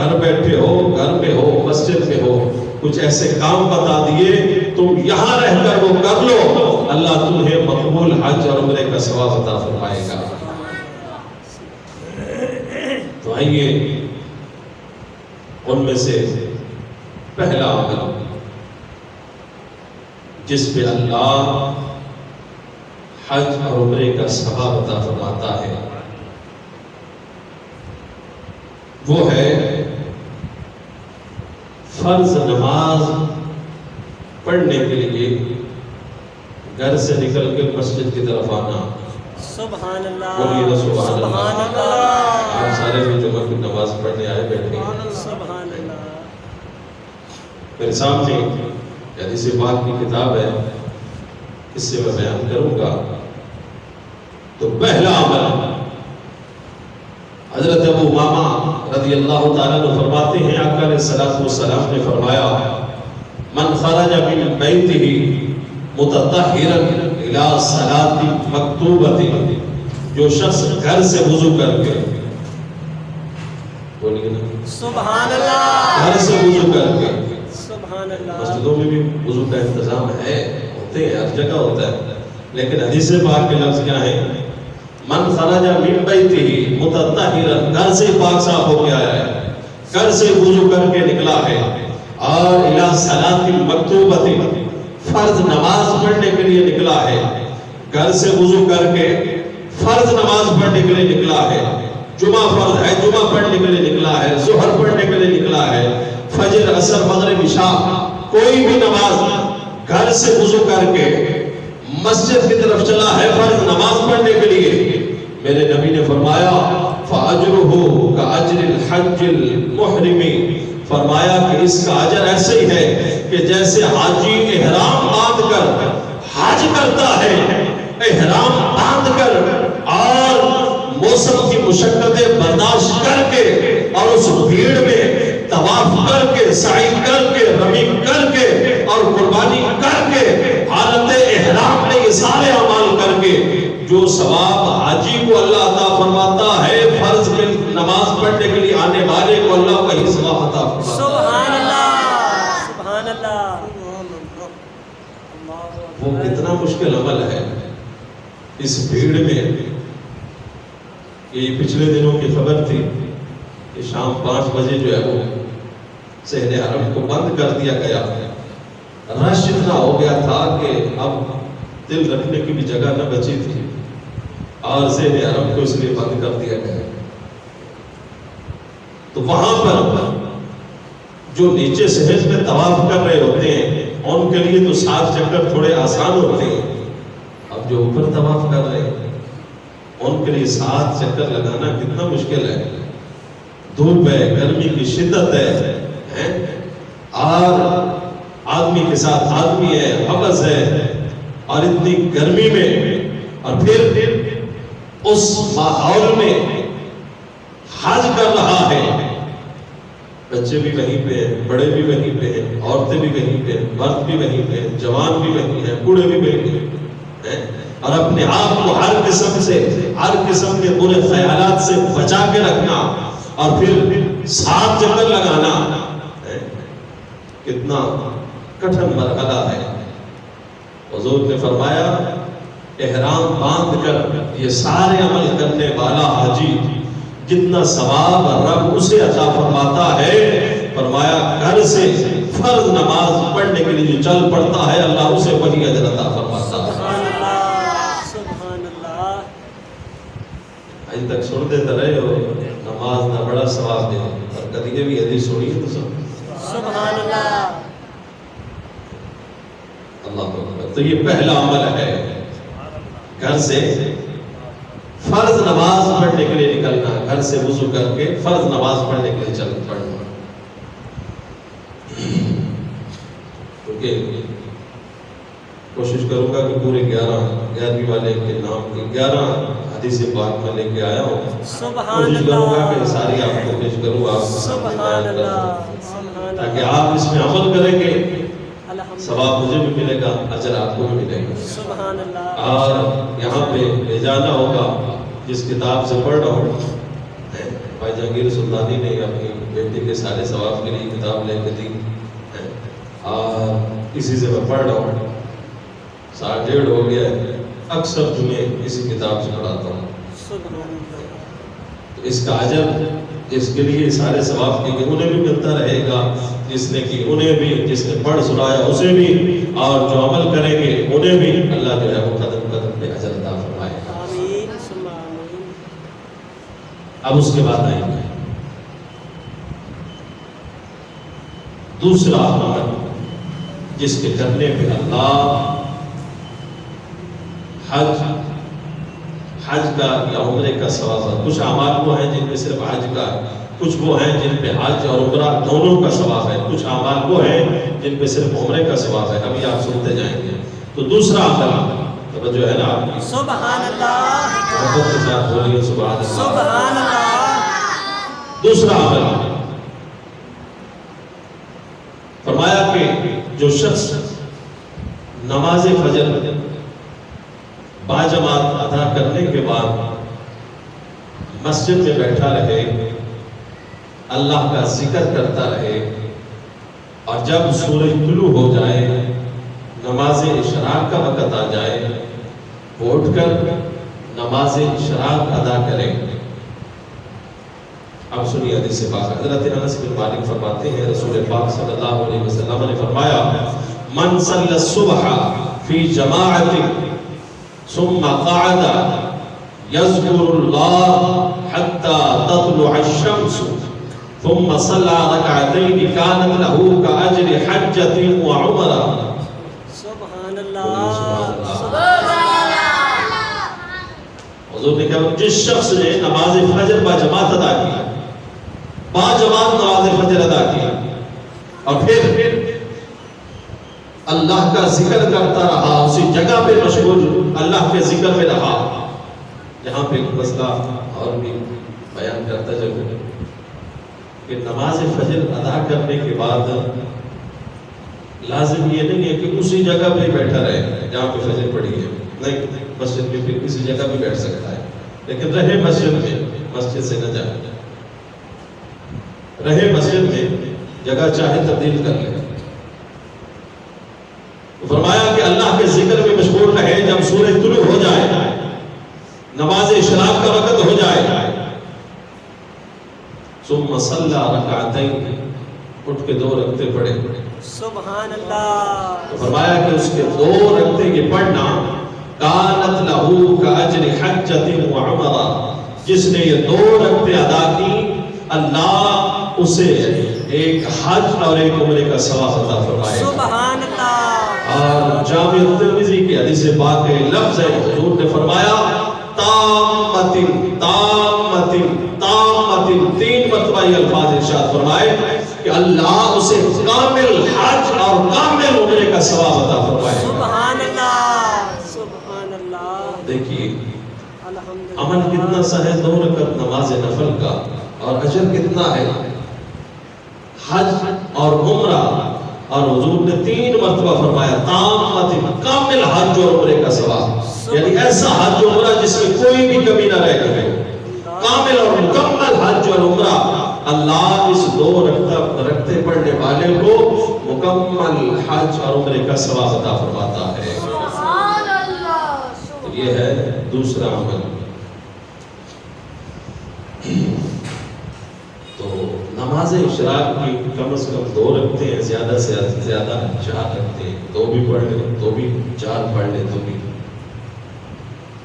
گھر بیٹھے ہو، گھر میں ہو، مسجد میں ہو، کچھ ایسے کام بتا دیے تم یہاں رہ کر وہ کر لو، اللہ تمہیں مقبول حج اور عمرے کا ثواب عطا فرمائے گا۔ تو آئیے ان میں سے پہلا عمل جس پہ اللہ حج اور عمرے کا ثواب عطا فرماتا ہے وہ ہے فرض نماز پڑھنے کے لیے گھر سے نکل کے مسجد کی طرف آنا۔ سبحان اللہ، بولیے سبحان سبحان اللہ۔ اللہ، آپ سارے بھی جمعہ کی نماز پڑھنے آئے بیٹھے ہیں۔ سبحان اللہ۔ میرے سامنے حدیث پاک کی کتاب ہے، اس سے میں بیان کروں گا۔ تو پہلا عمل حضرت ابو امامہ رضی اللہ تعالیٰ عنہ فرماتے ہیں، آقا علیہ الصلوۃ والسلام نے فرمایا من خرج من بیتہ متطہرا الی صلاۃ مکتوبۃ، جو شخص گھر سے وضو کر کے، بولیے نا سبحان اللہ، گھر سے وضو کر کے، سبحان اللہ۔ مسجدوں میں بھی وضو کا انتظام ہے، ہوتے ہیں، ہر جگہ ہوتا ہے، لیکن حدیث پاک کے لفظ کیا ہے؟ من خرج من بیتہ متطہرا، گھر سے پاک صاف ہو کے آیا ہے، گھر سے وضو کر کے نکلا ہے، اور الی صلاۃ مکتوبۃ، فرض نماز پڑھنے کے لیے نکلا ہے، گھر سے وضو کر کے فرض نماز پڑھنے کے لیے نکلا ہے، جمعہ فرض ہے، جمعہ پڑھنے کے لیے نکلا ہے، ظہر پڑھنے کے لیے نکلا ہے، فجر، عصر، مغرب، عشاء، کوئی بھی نماز گھر سے وضو کر کے مسجد کی طرف چلا ہے فرض نماز پڑھنے کے لیے، میرے نبی نے فرمایا فَأَجْرُهُ كَأَجْرِ الْحَجِّ الْمُحْرِمِ، فرمایا کہ اس کا اجر ایسے ہی ہے کہ جیسے حاجی احرام باندھ کر حج کرتا ہے، احرام باندھ کر اور موسم کی مشقتیں برداشت کر کے اور اس بھیڑ میں طواف کر کے، سعی کر کے، رمی کر کے اور قربانی کر کے، حالت احرام میں یہ سارے اعمال کر کے جو ثواب حاجی کو اللہ عطا فرماتا ہے، فرض میں نماز پڑھنے کے لیے آنے والے کو اللہ وہی ثواب عطا فرماتا ہے۔ سبحان اللہ، سبحان اللہ۔ وہ کتنا مشکل عمل ہے اس بھیڑ میں۔ یہ پچھلے دنوں کی خبر تھی کہ شام 5 بجے جو ہے وہ صحن حرم کو بند کر دیا گیا، رش اتنا ہو گیا تھا کہ اب دل رکھنے کی بھی جگہ نہ بچی تھی، اور صحن حرم کو اس لیے بند کر دیا گیا۔ تو وہاں پر جو نیچے صحن میں طواف کر رہے ہوتے ہیں ان کے لیے تو 7 چکر تھوڑے آسان ہوتے ہیں، اب جو اوپر طواف کر رہے ہیں ان کے لیے 7 چکر لگانا کتنا مشکل ہے۔ دھوپ ہے، گرمی کی شدت ہے، اور آدمی کے ساتھ آدمی ہے، حبس ہے، اور اتنی گرمی میں، اور پھر اس ماحول میں حج کر رہا ہے، بچے بھی وہیں پہ ہیں، بڑے بھی وہیں پہ ہیں، عورتیں بھی وہیں پہ ہیں، مرد بھی وہیں پہ ہیں، جوان بھی وہیں ہیں، بوڑھے بھی وہیں پہ ہیں، اور اپنے آپ کو ہر قسم سے، ہر قسم کے برے خیالات سے بچا کے رکھنا، اور پھر 7 چکر لگانا، کتنا کٹھن مرحلہ ہے۔ حضور نے فرمایا احرام باندھ کر یہ سارے عمل کرنے والا حاجی جتنا ثواب رب اسے عطا فرماتا ہے، فرمایا گھر سے فرض نماز پڑھنے کے لیے جو چل پڑتا ہے اللہ اسے وہی اجر عطا فرماتا ہے۔ سبحان اللہ، سبحان اللہ۔ آج تک سنتے تو رہے ہو نماز نہ بڑا ثواب دے، اور کبھی کبھی حدیث سنی تو سبحان اللہ، اللہ اکبر۔ تو یہ پہلا عمل ہے، گھر سے فرض نماز پڑھنے کے لیے نکلنا، گھر سے وضو کر کے فرض نماز پڑھنے کے لیے چل پڑنا۔ کیونکہ کوشش کروں گا کہ پورے 11ویں والے کے نام کے 11 حدیث پاک میں لے کے آیا ہوں، کوشش کروں گا کہ ساری آپ کو پیش کروں، آپ سبحان اللہ، تاکہ آپ اس میں عمل کریں گے، ثواب مجھے بھی ملے گا، اجر آپ کو بھی ملے گا۔ سبحان اللہ۔ اور یہاں پہ لے جانا ہوگا جس کتاب سے پڑھ رہا ہوں، بھائی جہانگیر سلطانی نے اپنی بیٹی کے سارے ثواب کے لیے کتاب لے کے دی اور اسی سے میں پڑھ رہا ہوں، 1.5 ہو گیا ہے، اکثر جمعے اسی کتاب سے پڑھاتا ہوں۔ سبحان اللہ۔ تو اس کا اجر اس کے لیے سارے ثواب کے انہیں بھی ملتا رہے گا، جس نے کی انہیں بھی، جس نے پڑھ سنایا اسے بھی، اور جو عمل کریں گے انہیں بھی اللہ جو ہے وہ قدم قدم پہ اجر عطا فرمائے گا۔ آمین ثم آمین۔ اب اس کے بعد آئیں گے دوسرا عمل جس کے کرنے پہ اللہ حج کا یا عمرے کا ثواب ہے۔ کچھ اعمال وہ ہیں جن میں صرف حج کا، کچھ وہ ہیں جن پہ حج اور عمرہ دونوں کا ثواب ہے، کچھ اعمال وہ ہیں جن پہ صرف عمرے کا ثواب ہے۔ ابھی آپ سنتے جائیں گے۔ تو دوسرا عمل توجہ ہے نا آپ کی، سبحان اللہ، محبت کے ساتھ بولیے سبحان اللہ۔ سبحان اللہ۔ دوسرا عمل فرمایا کہ جو شخص نماز فجر باجماعت ادا کرنے کے بعد مسجد میں بیٹھا رہے، اللہ کا ذکر کرتا رہے، اور جب سورج طلوع ہو جائے، نماز اشراق کا وقت آ جائے، وہ اٹھ کر نماز اشراق ادا کرے۔ اب سنیے حدیث پاک، حضرت انس بن مالک فرماتے ہیں رسول پاک صلی اللہ علیہ وسلم نے فرمایا من صلی الصبح فی جماعت ثم قعد يذكر الله حتى تطلع الشمس ثم صلى ركعتين كانت له كأجر حجة وعمرة۔ سبحان اللہ، حضور نے کہا جس شخص نے نماز فجر با جماعت ادا کی، با جماعت نماز فجر ادا کی، اور پھر اللہ کا ذکر کرتا رہا، اسی جگہ پہ مشغول اللہ کے ذکر میں رہا۔ یہاں پہ ایک مسئلہ اور بھی بیان کرتا جب کہ نماز فجر ادا کرنے کے بعد لازم یہ نہیں ہے کہ اسی جگہ پہ بیٹھا رہے جہاں پہ فجر پڑی ہے، نہیں، مسجد میں پھر کسی جگہ بھی بیٹھ سکتا ہے، لیکن رہے مسجد میں، مسجد سے نہ جائے، رہے مسجد میں، جگہ چاہے تبدیل کر لے۔ فرمایا کہ اللہ کے ذکر میں مشغول رہے، جب سورج طلوع ہو جائے، نماز اشراق کا وقت ہو جائے، ثم صلی رکعتین، اٹھ کے 2 رکعتیں پڑھے۔ سبحان اللہ۔ تو فرمایا کہ اس کے 2 رکعتیں یہ پڑھنا کانت لہو کاجر حجۃ وعمرہ، جس نے یہ 2 رکعتیں ادا کی اللہ اسے ایک حج اور ایک عمرے کا ثواب عطا فرمائے۔ سبحان اللہ۔ اور جامع ترمذی کی حدیث پاک کے لفظ ہے، حضور نے فرمایا تامتن تامتن تامتن، 3 مرتبہ یہ الفاظ ارشاد فرمائے کہ اللہ اسے کامل حج اور کامل عمرے کا ثواب عطا فرمائے۔ سبحان اللہ، سبحان اللہ۔ دیکھیے الحمدللہ، عمل کتنا سا ہے 2 رکعت نماز نفل کا، اور اجر کتنا ہے حج اور عمرہ، اور حضور نے 3 مرتبہ فرمایا تامتن، کامل حج اور عمرے کا ثواب، یعنی ایسا حج اور عمرہ جس میں کوئی بھی کمی نہ رہ جائے، کامل اور مکمل حج اور عمرہ۔ اللہ اس 2 رکعتیں پڑھنے والے کو مکمل حج اور عمرے کا ثواب عطا فرماتا ہے۔ سبحان اللہ۔ تو یہ ہے دوسرا عمل۔ تو نماز اشراق کی کم از کم 2 رکعتیں ہیں، زیادہ سے زیادہ 4 رکعتیں، 2 بھی پڑھ لیں، 2 بھی 4 پڑھ لیں تو بھی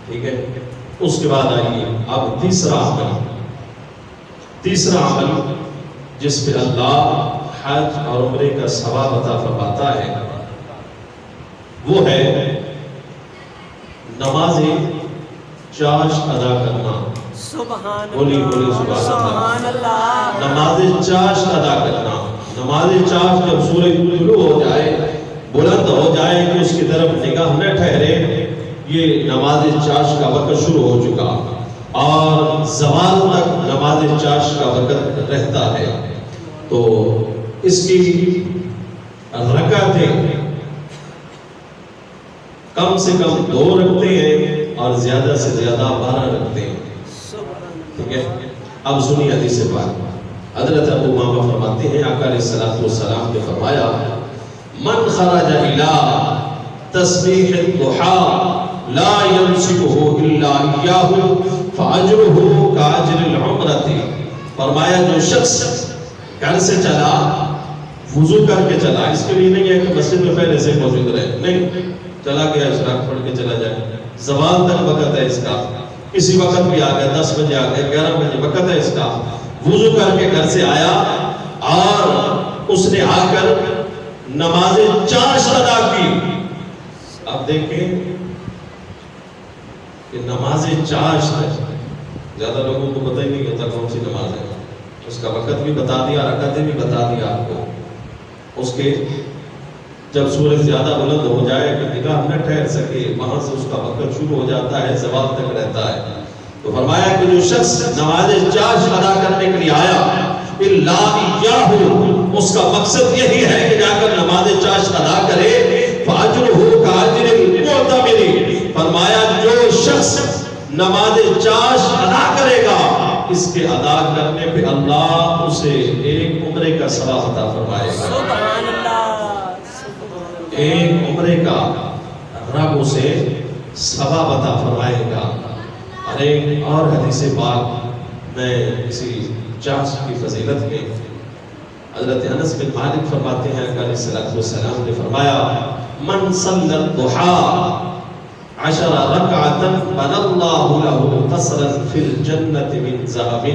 ٹھیک ہے۔ اس کے بعد آئیے اب تیسرا عمل جس پہ اللہ حج اور عمرے کا ثواب عطا فرماتا ہے، وہ ہے نماز چاشت ادا کرنا۔ سبحان بولی اللہ، سبحان اللہ۔ نماز چاشت ادا کرنا، نماز چاشت جب سورج طلوع ہو جائے، بلند ہو جائے کہ اس کی طرف نگاہ نہ ٹھہرے، یہ نماز چاشت کا وقت شروع ہو چکا، اور زوال تک نماز چاشت کا وقت رہتا ہے۔ تو اس کی رکعتیں کم سے کم 2 رکعتیں ہیں، اور زیادہ سے زیادہ 12 رکعتیں ہیں، ٹھیک ہے۔ اب سنیے حدیث پاک. حضرت ابو امامہ فرماتے ہیں آقا علیہ الصلوۃ والسلام نے فرمایا من خرج الى تسبیح الضحى لا يمسكه الا اياه فاجره كاجر العمرة. فرمایا جو شخص گھر سے چلا وضو کر کے چلا، اس کے لیے نہیں ہے کہ مسجد میں پہلے سے موجود رہے، نہیں، چلا گیا اشراق پڑھ کے چلا جائے، زوال تک وقت ہے اس کا، کسی وقت بھی آ گیا، 10 بجے آ گیا، 11 بجے وقت ہے اس کا، وضو کر کے گھر سے آیا اور اس نے آ کر نماز چاشت ادا کی. اب دیکھیں کہ نماز چاشت زیادہ لوگوں کو پتہ ہی نہیں ہوتا کون سی نماز ہے، اس کا وقت بھی بتا دیا، رکعتیں بھی بتا دیا آپ کو. اس کے جب سورج زیادہ بلند ہو جائے کہ نگاہ نہ ٹھہر سکے، وہاں سے اس کا وقت شروع ہو جاتا ہے، زوال تک رہتا ہے. تو فرمایا کہ جو شخص نماز چاشت ادا کرنے کے لیے آیا الا اياه، اس کا مقصد یہی ہے کہ جا کر نماز چاشت ادا کرے، فاجرہ کاجر المعتمر. فرمایا جو شخص نماز چاشت ادا کرے گا، اس کے ادا کرنے پہ اللہ اسے ایک عمرے کا ثواب عطا فرمائے گا. سبحان اللہ، ایک عمرے کا رب اسے ثواب عطا فرمائے گا. اور ایک اور حدیث پاک میں اسی چاشت کی فضیلت میں حضرت انس بن مالک فرماتے ہیں کہ علیہ الصلوۃ والسلام نے فرمایا من صلی الضحى 10 رکعتا بنى اللہ له قصرا فی الجنۃ من ذهب.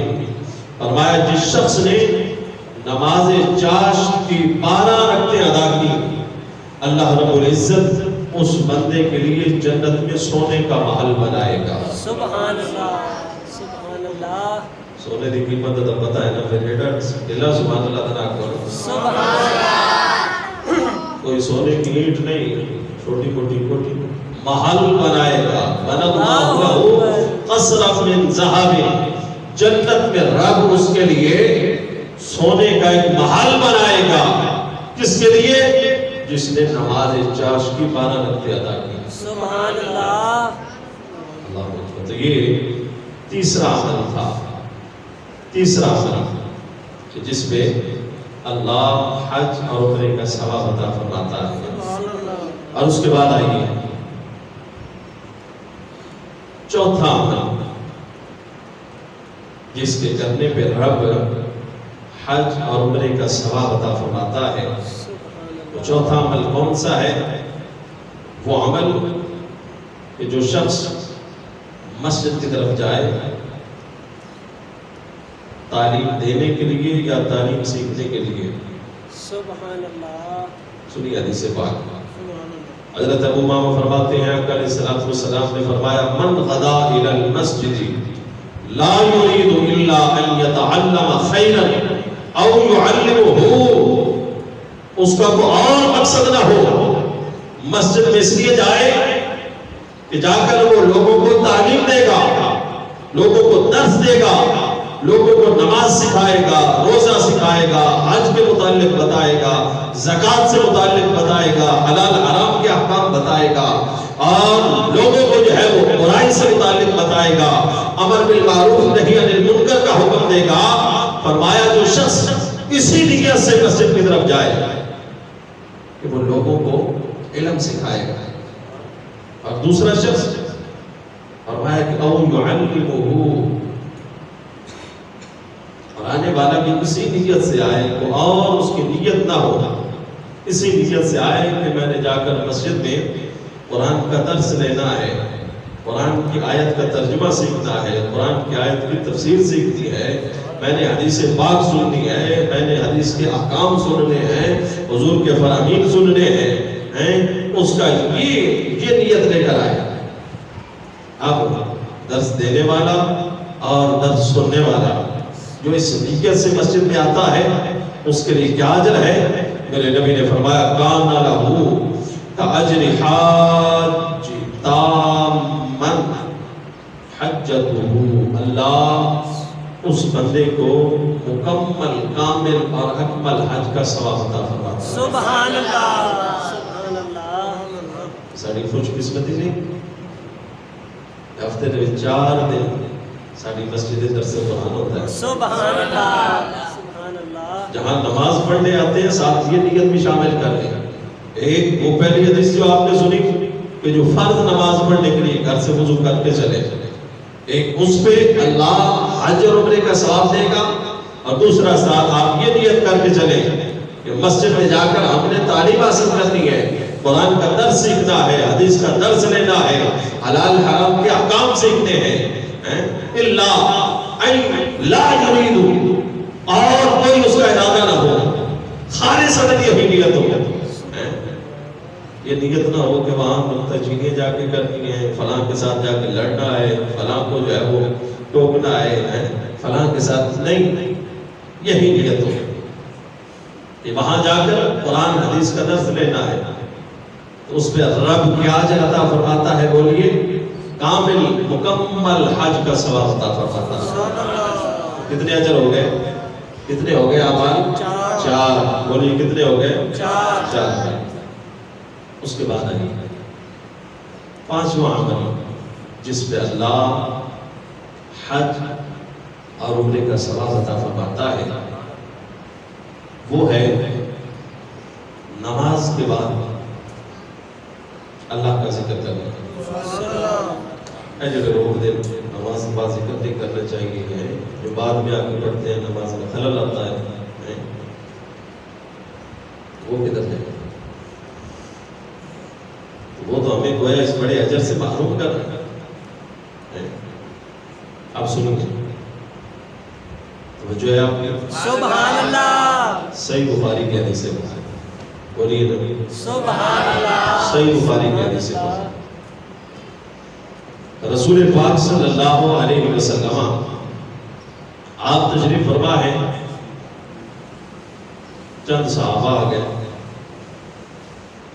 فرمایا جس شخص نے نماز چاشت کی 12 رکعتیں ادا کی، اللہ رب العزت اس بندے کے لیے جنت میں سونے کا محل بنائے گا. سبحان اللہ، سبحان اللہ، سونے کی قیمت تو پتہ ہے نا، پھر اللہ سبحان اللہ تعالیٰ کرو. سبحان اللہ، کوئی سونے کی اینٹ نہیں، چھوٹی موٹی محل بنائے گا. بنا اللہ له قصرا من ذهب، جنت میں رب اس کے لیے سونے کا ایک محل بنائے گا. کس کے لیے؟ جس نے نماز چاشت کی 12 رکعتیں ادا کی. سبحان اللہ، اللہ اکبر. تو یہ تیسرا عمل تھا، تیسرا عمل کہ جس پہ اللہ حج اور عمرے کا ثواب عطا فرماتا ہے. سبحان اللہ، اور اس کے بعد آئیے چوتھا عمل جس کے کرنے پہ رب حج اور عمرے کا ثواب عطا فرماتا ہے. تو چوتھا عمل کون سا ہے؟ وہ عمل کہ جو شخص مسجد کی طرف جائے تعلیم دینے کے لیے یا تعلیم سیکھنے کے لیے. سبحان اللہ، سنیے حدیث پاک. سبحان اللہ، حضرت ابو امامہ فرماتے ہیں کہ علیہ الصلوۃ والسلام نے فرمایا من غدا الى المسجد لا يريد الا ان يتعلم خيرا او يعلمه، اس کا کوئی اور مقصد نہ ہو، مسجد میں اس لیے جائے کہ جا کر وہ لوگوں کو تعلیم دے گا، لوگوں کو درس دے گا، لوگوں کو نماز سکھائے گا، روزہ سکھائے گا، حج کے متعلق بتائے گا، زکوٰۃ سے متعلق بتائے گا، حلال حرام کے احکام بتائے گا، اور لوگوں کو جو ہے وہ برائی سے متعلق بتائے گا، امر بالمعروف نہی عن المنکر کا حکم دے گا. فرمایا جو شخص اسی نیت سے مسجد کی طرف جائے کہ وہ لوگوں کو علم سکھائے گا، اور دوسرا شخص فرمایا کہ او یعلمہ، اور آنے والا بھی اسی نیت سے آئے کہ اور اس کی نیت نہ ہو، اسی نیت سے آئے کہ میں نے جا کر مسجد میں قرآن کا درس لینا ہے، قرآن کی آیت کا ترجمہ سیکھنا ہے، قرآن کی آیت کی تفسیر سیکھنی ہے، میں نے حدیث پاک سننی ہے، میں نے حدیث کے احکام سننے ہیں، حضور کے فرامین سننے ہیں، اس کا یہ نیت لے کر آئے. اب درس دینے والا اور درس سننے والا جو اس نیت سے مسجد میں آتا ہے اس کے لیے کیا اجر ہے؟ میرے نبی نے فرمایا کان لہ کاجر حاج تامن حجتہ، اللہ اس بندے کو مکمل کامل اور اکمل حج کا ثواب عطا فرماتا ہے. سبحان اللہ، سبحان اللہ. ساری خوش قسمتی نہیں، ہفتے دے 4 دن ساری مسجد درس قرآن ہوتا ہے، سبحان اللہ سبحان اللہ جہاں نماز پڑھنے آتے ہیں ساتھ یہ نیت بھی شامل کر لیں۔ ایک وہ پہلی حدیث جو آپ نے سنی کہ جو فرض نماز پڑھنے کے لیے گھر سے وضو کر کے چلے، ایک اس پہ اللہ حج اور عمرے کا ثواب دے گا، اور دوسرا ساتھ آپ یہ نیت کر کے چلے کہ مسجد میں جا کر ہم نے تعلیم حاصل کرنی ہے، قرآن کا درس سیکھنا ہے، حدیث کا درس لینا ہے، حلال حرام کے احکام سیکھنے ہیں، اللہ لا یرید، اور کوئی اس کا ارادہ نہ ہو، خالصۃ یہی نیت ہو۔ یہ نیت نہ ہو کہ وہاں نکتہ چینی جا کے کرنی ہے، فلاں کے ساتھ جا کے لڑنا ہے، فلاں کو جو ہے وہ ٹوکنا ہے، فلاں کے ساتھ نہیں، یہی نیت ہو کہ وہاں جا کر قرآن حدیث کا درس لینا ہے، تو اس پہ رب کیا اجر عطا فرماتا ہے؟ بولیے، کامل مکمل حج کا ثواب عطا فرماتا ہے۔ کتنے اجر ہو گئے؟ کتنے ہو گئے اعمال؟ چار۔ بولیے کتنے ہو گئے؟ چار۔ اس کے بعد آئیے پانچواں عمل جس پہ اللہ حج اور عمرے کا ثواب عطا فرماتا ہے، وہ ہے نماز کے بعد اللہ کا ذکر کرنا۔ جو روک دے نماز کے بعد ذکر نہیں کرنا چاہیے، جو بعد میں آ کے پڑھتے ہیں نماز میں خلل آتا ہے، وہ کدھر جائے؟ وہ تو ہمیں گویا اس بڑے اجر سے محروم کر رہا ہے۔ آپ سنیں گے جو ہے آپ نے سبحان اللہ صحیح بخاری کے حدیث سے بولیے نبی سبحان اللہ صحیح بخاری کے حدیث سے رسول پاک صلی اللہ علیہ وسلم آپ تشریف فرما ہے، چند صحابہ آ گئے،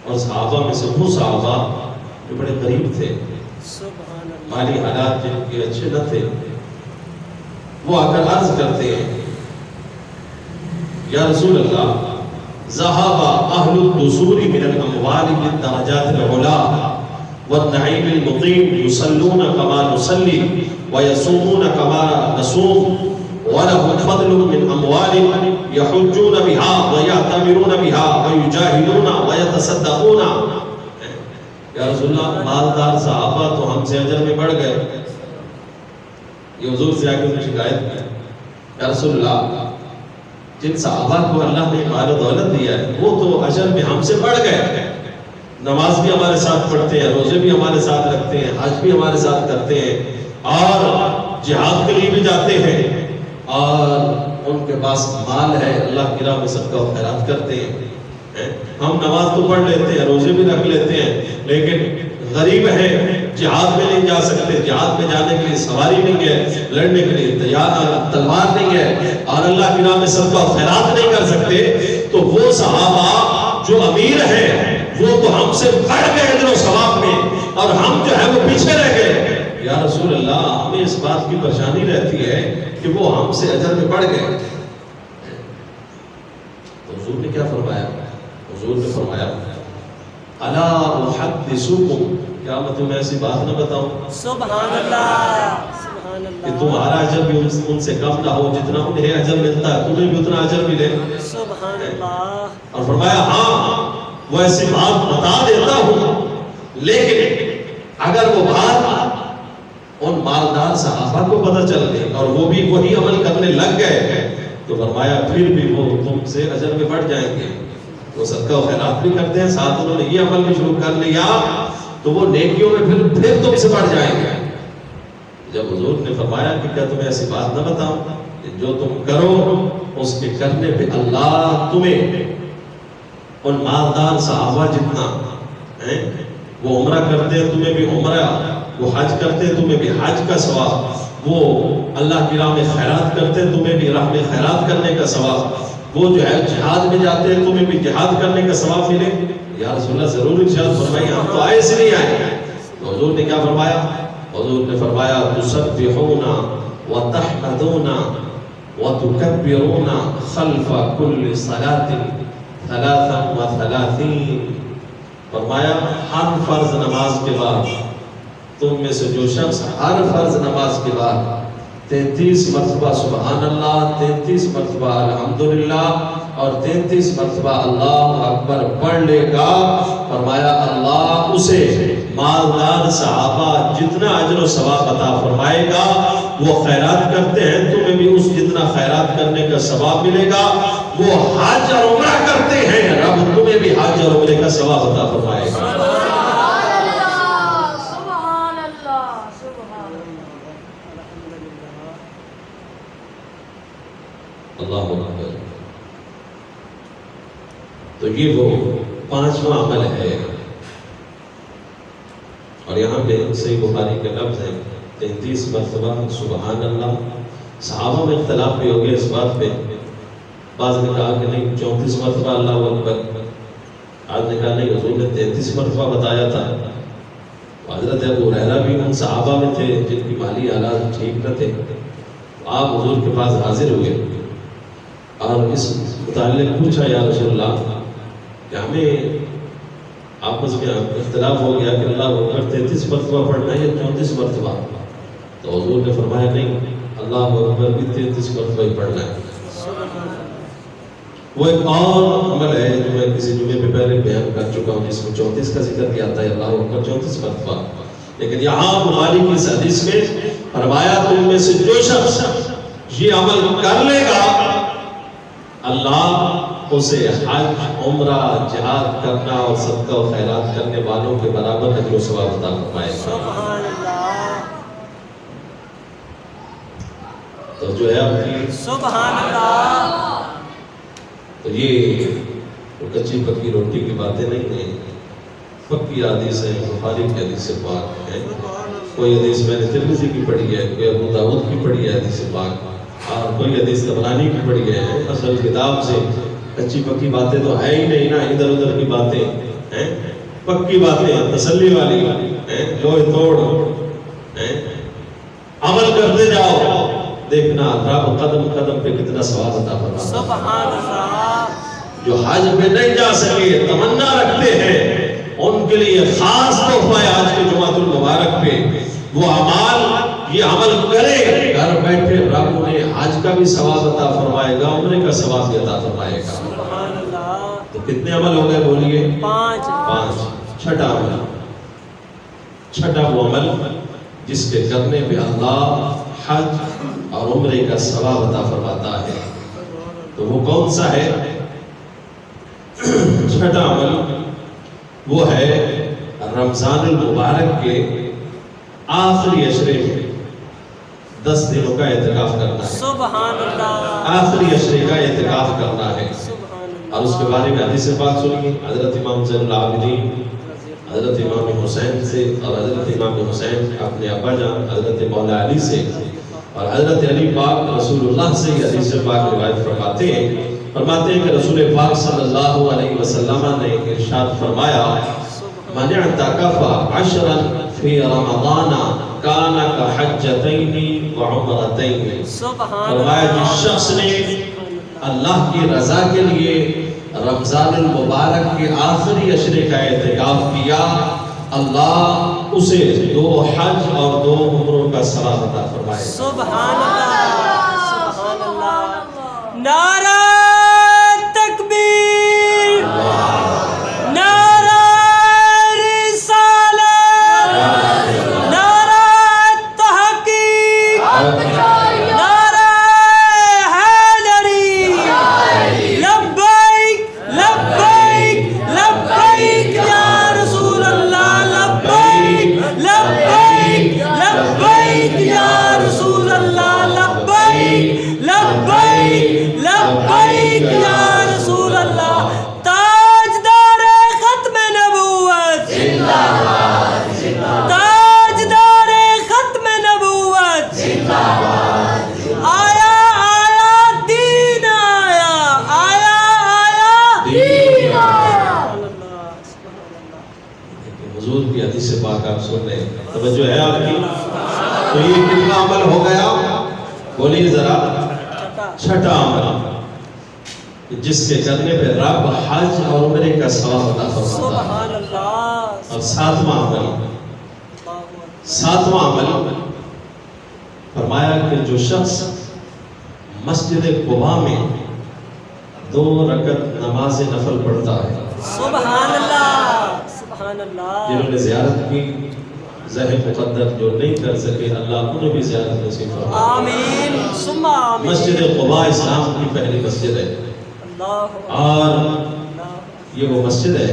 اور صحابہ میں سے وہ صحابہ جو بڑے غریب تھے، سبحان اللہ مالی حالات جن کے اچھے نہ تھے، وہ آ کر عرض کرتے ہیں یا رسول اللہ ذهب اهل الدثور من الاموال بالدرجات العلا والنعيم المقيم يصلون كما نصلي ويصومون كما نصوم ولهم فضل من اموال يحجون بها ويعتمرون بها ويجاهدون ويتصدقون۔ یا رسول اللہ مالدار صحابہ تو ہم سے اجر میں بڑھ گئے، یہ حضور سے آگے میں شکایت کی، یا رسول اللہ جن صحابہ کو اللہ نے مال و دولت دیا ہے وہ تو اجر میں ہم سے بڑھ گئے، نماز بھی ہمارے ساتھ پڑھتے ہیں، روزے بھی ہمارے ساتھ رکھتے ہیں، حج بھی ہمارے ساتھ کرتے ہیں، اور جہاد کے لیے بھی جاتے ہیں، اور ان کے پاس مال ہے، اللہ کی راہ میں صدقہ و خیرات کرتے ہیں۔ ہم نماز تو پڑھ لیتے ہیں، روزے بھی رکھ لیتے ہیں، لیکن غریب ہے، جہاد میں نہیں جا سکتے، جہاد میں جانے کے لیے سواری نہیں ہے، لڑنے کے لیے تلوار نہیں ہے، اور اللہ کی راہ میں صدقہ و خیرات نہیں کر سکتے، تو وہ صحابہ جو امیر ہیں وہ تو ہم سے بڑھ گئے اجر و ثواب میں، اور ہم جو ہے وہ پیچھے رہ گئے۔ یا رسول اللہ ہمیں اس بات کی پریشانی رہتی ہے کہ وہ ہم سے اجر میں بڑھ گئے۔ تو حضور نے کیا فرمایا؟ حضور نے فرمایا الا احدثکم، کیا میں تمہیں ایسی بات نہ بتاؤں سبحان اللہ سبحان کہ اللہ تمہارا اجر بھی ان سے کم نہ ہو، جتنا انہیں اجر ملتا ہے تمہیں بھی اتنا اجر ملے۔ سبحان اللہ اور فرمایا ہاں وہ ایسی بات بتا دیتا ہوں، لیکن اگر وہ بات ان مالدار صحابہ کو پتہ چل گئی اور وہ بھی وہی عمل کرنے لگ گئے، تو فرمایا پھر بھی وہ تم سے اجر میں بڑھ جائیں گے۔ وہ صدقہ و خیرات بھی کرتے ہیں، ساتھ انہوں نے یہ عمل بھی شروع کر لیا، تو وہ نیکیوں میں پھر تم سے بڑھ جائیں گے۔ جب حضور نے فرمایا کہ کیا تمہیں ایسی بات نہ بتاؤں کہ جو تم کرو اس کے کرنے پہ اللہ تمہیں ان مالدار صحابہ جتنا وہ عمرہ کرتے ہیں تمہیں بھی عمرہ، وہ حج کرتے ہیں تمہیں بھی حج کا ثواب، وہ اللہ کی راہ میں خیرات کرتے ہیں تمہیں بھی راہ میں خیرات کرنے کا ثواب، وہ جو ہے جہاد میں جاتے ہیں تمہیں بھی جہاد کرنے کا ثواب ملے۔ یا رسول اللہ ضرور ارشاد فرمائیے، ہم تو آئے سے نہیں آئے۔ تو حضور نے کیا فرمایا؟ حضور نے فرمایا تسبحون وتحمدون وتکبرون خلف کل صلاۃ 33۔ فرمایا ہر فرض نماز کے بعد تم میں سے جو شخص ہر فرض نماز کے بعد 33 مرتبہ سبحان اللہ، 33 مرتبہ الحمدللہ اور 33 مرتبہ اللہ اکبر پڑھ لے گا، فرمایا اللہ اسے مالدار صحابہ جتنا اجر و ثواب عطا فرمائے گا۔ وہ خیرات کرتے ہیں تمہیں بھی اس جتنا خیرات کرنے کا ثواب ملے گا، وہ حج اور عمرہ کرتے ہیں رب تمہیں بھی حج اور عمرے کا ثواب عطا فرمائے گا۔ سبحان اللہ، سبحان اللہ اکبر۔ تو یہ وہ 5واں عمل ہے، اور یہاں پہ صحیح بخاری کا لفظ ہے 33 مرتبہ سبحان اللہ۔ صحابہ میں اختلاف بھی ہو گیا اس بات پہ، بعض نے کہا کہ نہیں 34 مرتبہ اللہ اکبر، آج نے کہا نہیں حضور نے 33 مرتبہ بتایا تھا۔ حضرت ابو ہریرہ بھی ان صحابہ میں تھے جن کی مالی حالات ٹھیک نہ تھے، آپ حضور کے پاس حاضر ہوئے اور اس متعلق پوچھا یا رسول اللہ کہ ہمیں آپس میں اختلاف ہو گیا کہ اللہ اکبر 33 مرتبہ پڑھنا ہے یا 34 مرتبہ؟ تو حضور نے فرمایا نہیں، اللہ اکبر بھی 33 مرتبہ ہی پڑھنا ہے۔ وہ ایک اور عمل ہے جو میں کسی جمعے پہ پہلے بیان کر چکا ہوں، جس میں 34 کا ذکر کیا تھا، اللہ اکبر 34 مرتبہ، لیکن یہاں بخاری کی اس حدیث میں فرمایا تم میں سے جو شخص یہ عمل کر لے گا اللہ اسے حج، عمرہ، جہاد کرنا اور صدقہ و خیرات کرنے والوں کے برابر اجر و ثواب عطا فرمائے گا۔ سبحان اللہ، تو جو ہے آپ کی سبحان اللہ، تو یہ کچی پکی روٹی کی باتیں نہیں ہیں، پکی حدیث ہے، بخاری کی حدیث پاک ہے۔ کوئی حدیث میں نے ترمذی کی پڑھی ہے، کوئی ابو داؤد کی پڑھی ہے حدیث پاک، اور کوئی حدیث طبرانی کی پڑھی ہے۔ اصل کتاب سے کچی پکی باتیں تو ہے ہی نہیں نا، ادھر ادھر کی باتیں ہیں، پکی باتیں تسلی والی ہیں، لوہے توڑ ہیں، عمل کرتے جاؤ، دیکھنا رب قدم قدم پہ کتنا ثواب عطا فرماتا ہے۔ سبحان اللہ، جو حج پہ نہیں جا سکے تمنا رکھتے ہیں ان کے لیے خاص تحفہ ہے آج کے جمعۃ المبارک پہ، وہ اعمال یہ عمل کرے، گھر بیٹھے رب انہیں حج کا بھی ثواب عطا فرمائے گا، عمرے کا ثواب بھی عطا فرمائے گا۔ سبحان اللہ، تو کتنے عمل ہو گئے بولیے؟ 5۔ چھٹا عمل، چھٹا وہ عمل جس کے کرنے پہ اللہ حج اور عمرے کا ثواب عطا فرماتا ہے، تو وہ کون سا ہے؟ چھٹا عمل وہ ہے رمضان المبارک کے آخری عشرے میں 10 دنوں کا اعتکاف کرنا ہے، سبحان اللہ، آخری عشرے کا اعتکاف کرنا ہے۔ سبحان اللہ، اور اس کے بارے میں حدیث پاک سنیے، حضرت امام زین العابدین حضرت امام حسین سے، اور حضرت امام حسین اپنے ابا جان حضرت مولا علی سے، اور حضرت علی پاک رسول اللہ سے یہ حدیث پاک روایت فرماتے ہیں کہ رسول پاک صلی اللہ علیہ وسلم نے ارشاد فرمایا من اعتکف 10 فی رمضان کان کحجتین وعمرتین، سبحان فرمایا اللہ، جس شخص نے اللہ کی رضا کے لیے رمضان المبارک کے آخری عشرے کا اعتکاف کیا، اللہ اسے 2 حج اور 2 عمروں کا ثواب عطا فرمائے گا۔ سبحان اللہ، سبحان اللہ، نعرہ تکبیر، نعرہ رسالت، نعرہ تحقیق، نعرہ حیدری، لبیک لبیک لبیک یا رسول اللہ، لبیک لبیک لبیک یا رسول اللہ، لبیک لبیک لبیک یا رسول اللہ، تاجدار ختم نبوت، تاجدار ختم نبوت، آیا آیا دین آیا، آیا آیا دین آیا۔ حضور کی حدیث پاک آپ سن رہے ہیں، توجہ ہے آپ کی؟ تو یہ کتنا عمل ہو گیا بولیے ذرا؟ چھٹا عمل جس کے کرنے پہ رب حج اور عمرے کا ثواب عطا فرماتا ہے۔ سبحان اللہ، اور ساتواں عمل فرمایا کہ جو شخص مسجد قباء میں 2 رکعت نماز نفل پڑھتا ہے. سبحان اللہ سبحان اللہ. جنہوں نے زیارت کی زہ مقدر جو نہیں کر سکے اللہ انہیں بھی زیارت نصیب فرمائے. آمین ثم آمین. مسجد قباء اسلام کی پہلی مسجد ہے اللہ اور یہ وہ مسجد ہے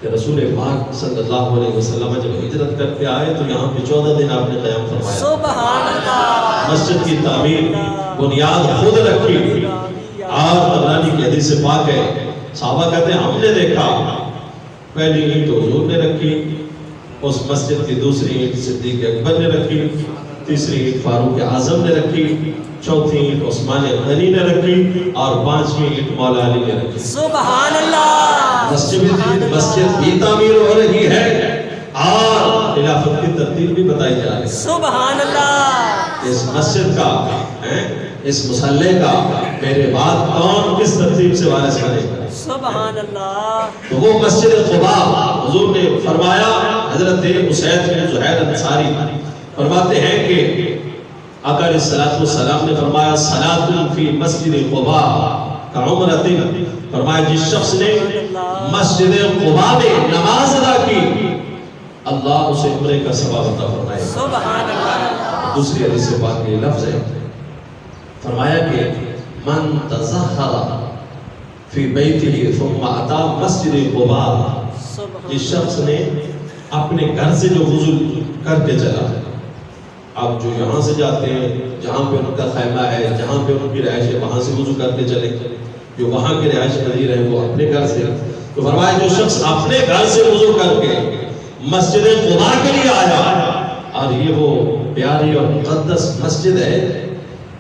کہ رسول پاک صلی اللہ علیہ وسلم جب ہجرت کر کے آئے تو یہاں پہ 14 دن آپ نے قیام فرمایا. سبحان اللہ. مسجد کی تعمیر بنیاد خود رکھی اور طبرانی کی حدیث پاک ہے صحابہ کہتے ہیں ہم نے دیکھا پہلی اینٹ حضور نے رکھی, اس مسجد کی دوسری اینٹ صدیق اکبر نے رکھی, تیسری اینٹ فاروق اعظم نے رکھی, چوتھی اینٹ عثمان غنی نے رکھی اور 5ویں اینٹ مولا علی نے رکھی. سبحان اللہ. مسجد بھی تعمیر ہو رہی ہے اور خلافت کی ترتیب بھی بتائی جا رہی ہے. سبحان اللہ. اس مسجد کا اس مصلی کا میرے بعد کون کس ترتیب سے وارث بنے گا؟ سبحان اللہ. تو وہ مسجد قباء حضور نے فرمایا. حضرت اسید بن زہیر انصاری فرماتے ہیں کہ آقا علیہ الصلوۃ والسلام نے فرمایا صلاۃ فی مسجد قباء کعمرۃ. فرمایا جس شخص نے مسجد قباء میں نماز ادا کی اللہ اسے عمرے کا ثواب عطا فرمائے. سبحان اللہ. دوسری حدیث پاک میں لفظ ہے فرمایا کہ من تظہر فی بیتہ ثم اتی مسجد قباء. جس شخص نے اپنے گھر سے جو وضو کر کے چلا, اب جو یہاں سے جاتے ہیں جہاں پہ ان کا خیمہ ہے جہاں پہ ان کی رہائش ہے وہاں سے وضو کر کے چلے, جو وہاں کے رہائش پذیر ہیں وہ اپنے گھر سے. تو فرمایا جو شخص اپنے گھر سے وضو کر کے مسجد قباء کے لیے آیا, اور یہ وہ پیاری اور مقدس مسجد ہے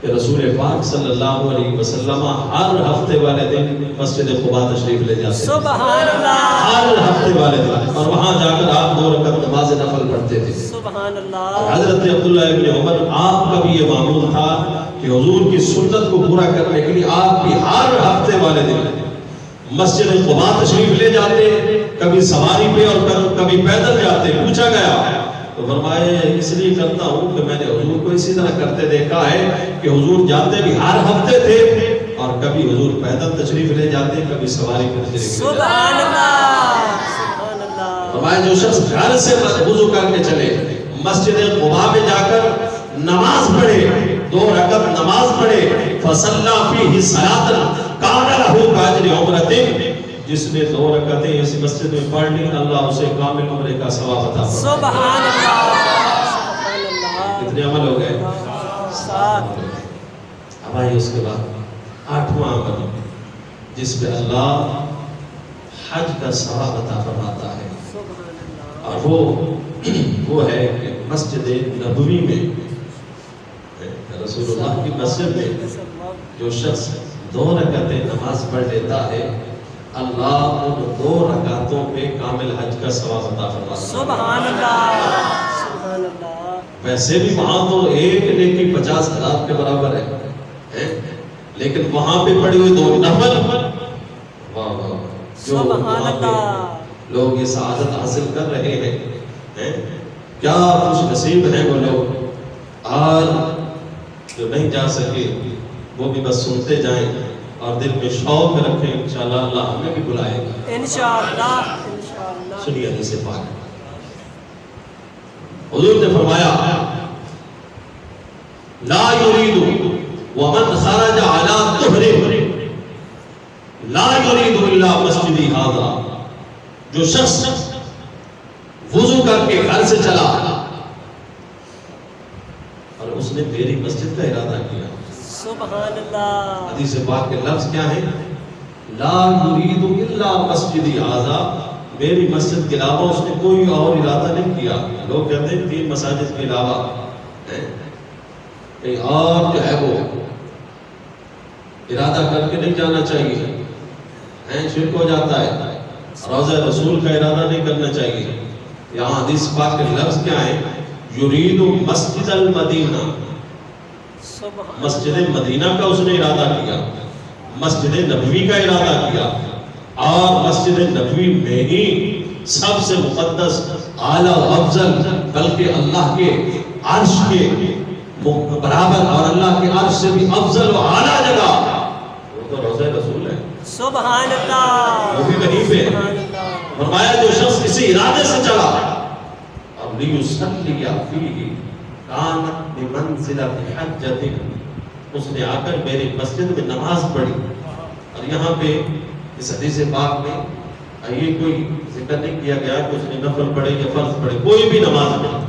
کہ رسول پاک صلی اللہ علیہ وسلم ہر ہفتے والے دن مسجد قباء تشریف لے جاتے ہیں. سبحان اللہ. ہر ہفتے والے دن, اور وہاں جا کر آپ 2 رکعت نماز نفل پڑھتے تھے. سبحان اللہ. حضرت عبداللہ ابن عمر آپ کا بھی یہ معمول تھا کہ حضور کی سنت کو پورا کرنے کے لیے آپ بھی ہر ہفتے والے دن مسجد قباء تشریف لے جاتے, کبھی سواری پہ اور کبھی پیدل جاتے. پوچھا گیا تو فرمائے اس لیے کرتا ہوں کہ میں نے حضور کو اسی طرح کرتے دیکھا ہے کہ حضور جاتے بھی ہر ہفتے تھے اور کبھی حضور پیدل تشریف لے جاتے کبھی سواری پہ تشریف لے جاتے. سبحان اللہ. سبحان اللہ. فرمایا جو شخص گھر سے وضو کر کے چلے مسجد قباء میں جا کر نماز پڑھے 2 رکعت نماز پڑھے فصلی فیہ صلاۃ کان لہ کاجر عمرۃ. جس نے 2 رکعتیں اس مسجد میں پڑھ لی اللہ اسے کامل عمرے کا ثواب عطا فرمائے. سبحان اللہ. سبحان اللہ. کتنے عمل ہو گئے؟ 7. اب آئیے اس کے بعد 8واں عمل جس پہ اللہ حج کا ثواب عطا فرماتا ہے, اور وہ ہے کہ مسجد نبوی میں رسول اللہ کی مسجد میں جو شخص 2 رکعتیں نماز پڑھ لیتا ہے اللہ ان 2 رکعتوں پہ کامل حج کا ثواب عطا فرماتا ہے. سبحان اللہ. سبحان اللہ. ویسے بھی وہاں تو ایک نیکی 50,000 کے برابر ہے, لیکن وہاں پہ پڑھی ہوئی 2 نفل واہ واہ جو وہاں پہ لوگ یہ سعادت حاصل کر رہے ہیں کیا خوش نصیب ہیں وہ لوگ, اور جو نہیں جا سکے وہ بھی بس سنتے جائیں اور دل میں شوق رکھیں. انشاءاللہ اللہ ہمیں بھی بلائے گا انشاءاللہ. انشاءاللہ. سنیے حدیث پاک. حضور نے فرمایا لا یرید ومن خرج علی طہر لا یرید الا مسجدی ھذا. جو شخص وضو کر کے گھر سے چلا اور اس نے میری مسجد کا ارادہ کیا. سبحان اللہ. حدیث پاک کے لفظ کیا ہیں؟ لا یرید الا مسجدی ھذا. میری مسجد کے علاوہ اس نے کوئی اور ارادہ نہیں کیا. لوگ کہتے ہیں 3 مساجد کے علاوہ کہیں اور جو ہے وہ ارادہ کر کے نہیں جانا چاہیے, شرک ہو جاتا ہے. روضہ رسول کا ارادہ نہیں کرنا چاہیے. یہاں حدیث پاک کے لفظ کیا ہے؟ یرید مسجد المدینہ. مسجد مدینہ کا اس نے ارادہ کیا, مسجد نبوی کا ارادہ کیا, اور مسجد نبوی میں ہی سب سے مقدس اعلیٰ و افضل بلکہ اللہ کے عرش کے برابر اور اللہ کے عرش سے بھی افضل و اعلیٰ جگہ وہ تو روضہ رسول ہے. سبحان اللہ. وہ بھی کہیں پہ سبحان اللہ. فرمایا جو شخص اسی ارادے سے چلا اور لیصلی فیہ کانت بمنزلۃ حجۃ، اس نے آ کر میری مسجد میں نماز پڑھی. اور یہاں پہ اس حدیث پاک میں یہ کوئی ذکر نہیں کیا گیا کہ اس نے نفل پڑھے یا فرض پڑھے، کوئی بھی نماز پڑھی.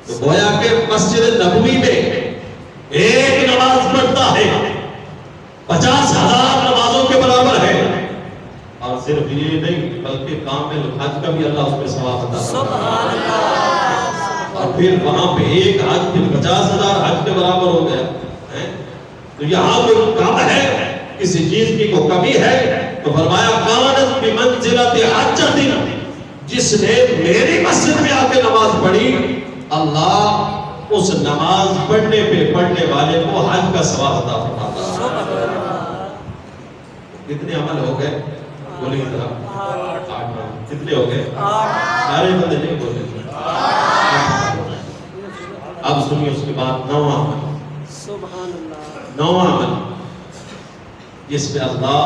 تو گویا کہ مسجد نبوی میں ایک نماز پڑھتا ہے 50,000 نمازوں کے برابر ہے. اور صرف یہ نہیں بلکہ کامل حج کا بھی اللہ اس پہ ثواب عطا کرتا سبحان اللہ. اور پھر وہاں پہ ایک حج پھر 50,000 حج کے برابر ہو گیا. تو یہاں کوئی کم ہے، کسی چیز کی کوئی کمی ہے تو فرمایا کانت بمنزلۃ حجۃ، جس نے میری مسجد میں آ کے نماز پڑھی اللہ اس نماز پڑھنے پہ پڑھنے والے کو حج کا ثواب عطا فرماتا ہے. سبحان اللہ. کتنے عمل ہو گئے بولیے ذرا؟ 8. کتنے ہو گئے؟ 8. سارے بندے نہیں بولے. اب سنیے اس کے بعد 9واں عمل. سبحان اللہ. 9واں عمل جس پہ اللہ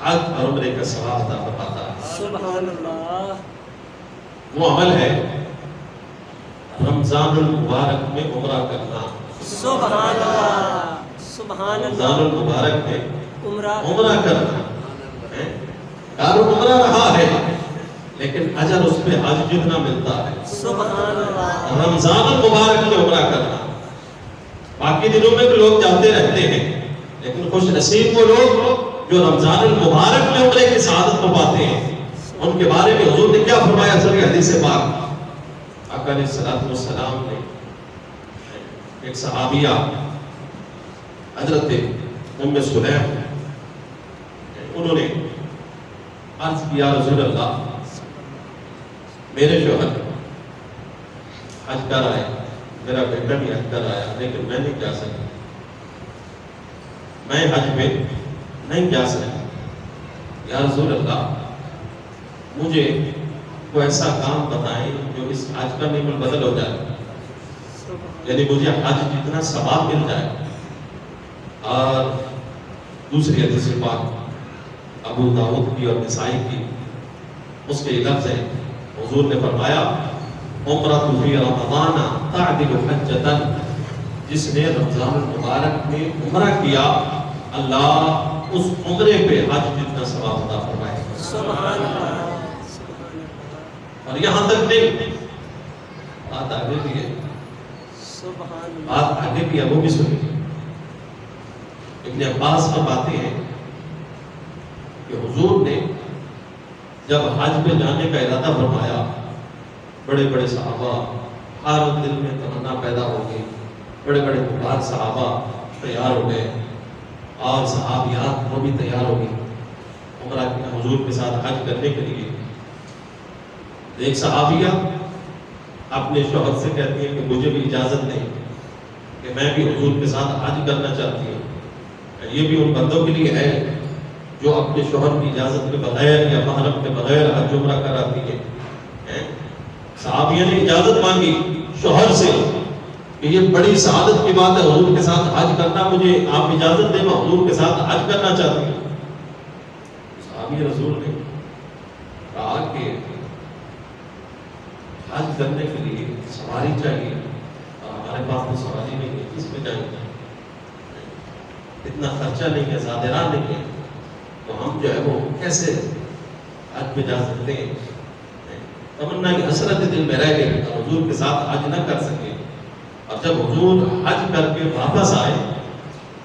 حج اور عمرے کا ثواب عطا فرماتا ہے. سبحان اللہ. وہ عمل ہے رمضان المبارک میں عمرہ کرنا. سبحان اللہ. سبحان رمضان اللہ. المبارک میں عمرہ کرنا. کار عمرہ رہا ہے لیکن اجر اس پہ حج جتنا ملتا ہے. سبحان اللہ. رمضان المبارک میں عمرہ کرنا. باقی دنوں میں بھی لوگ جاتے رہتے ہیں لیکن خوش نصیب وہ لوگ جو رمضان المبارک میں عمرے کی سعادت کو پاتے ہیں. ان کے بارے میں حضور نے کیا فرمایا؟ صحیح حدیث پاک آقا علیہ الصلوۃ والسلام نے ایک صحابیہ حضرت ام سلیم انہوں نے عرض کیا رسول اللہ میرے شوہر حج کر آئے، میرا بیٹا بھی حج کر آیا لیکن میں نہیں جا سکا، میں حج پہ نہیں جا سکا. یا رسول اللہ مجھے کوئی ایسا کام بتائیں جو اس حج کا نعمت بدل ہو جائے، یعنی مجھے حج جتنا ثواب مل جائے. اور دوسری حدیث پاک ابو داؤد کی اور نسائی کی اس کے لفظ ہے حضور نے فرمایا عمرہ فی رمضان تعدل حجۃ، جس نے رمضان المبارک میں عمرہ کیا اللہ اس عمرے پہ حج جتنا ثواب عطا فرمائے. سبحان اللہ. اور یہاں تک نہیں، بات آگے بھی ہے، سبحان اللہ. بات آگے بھی ہے، وہ بھی سنیے. ابن عباس فرماتے ہیں کہ حضور نے جب حج پہ جانے کا ارادہ فرمایا بڑے بڑے صحابہ ہر دل میں تمنا پیدا ہو گئی، بڑے بڑے کبار صحابہ تیار ہو گئے اور صحابیات وہ بھی تیار ہو گئی عمرہ کے حضور کے ساتھ حج کرنے کے لیے. ایک صحابیہ اپنے شوہر سے کہتی ہے کہ مجھے بھی اجازت نہیں کہ میں بھی حضور کے ساتھ حج کرنا چاہتی ہوں. یہ بھی ان بندوں کے لیے ہے جو اپنے شوہر کی اجازت کے بغیر یا محرم کے بغیر حج عمرہ کراتی ہے. صحابیہ نے اجازت مانگی شوہر سے کہ یہ بڑی سعادت کی بات ہے حضور کے ساتھ حج کرنا، مجھے آپ اجازت دیں میں حضور کے ساتھ حج کرنا چاہتی ہوں. صحابی رسول نے کہا کہ حج کرنے کے لیے سواری چاہیے اور ہمارے پاس تو سواری نہیں ہے، کس میں جائیں گے، اتنا خرچہ نہیں ہے، زیادہ راہ نہیں ہے، تو ہم جو ہے وہ کیسے حج پہ جا سکتے ہیں. تمنا کی حسرت دل میں رہ گئی اور حضور کے ساتھ حج نہ کر سکے. اور جب حضور حج کر کے واپس آئے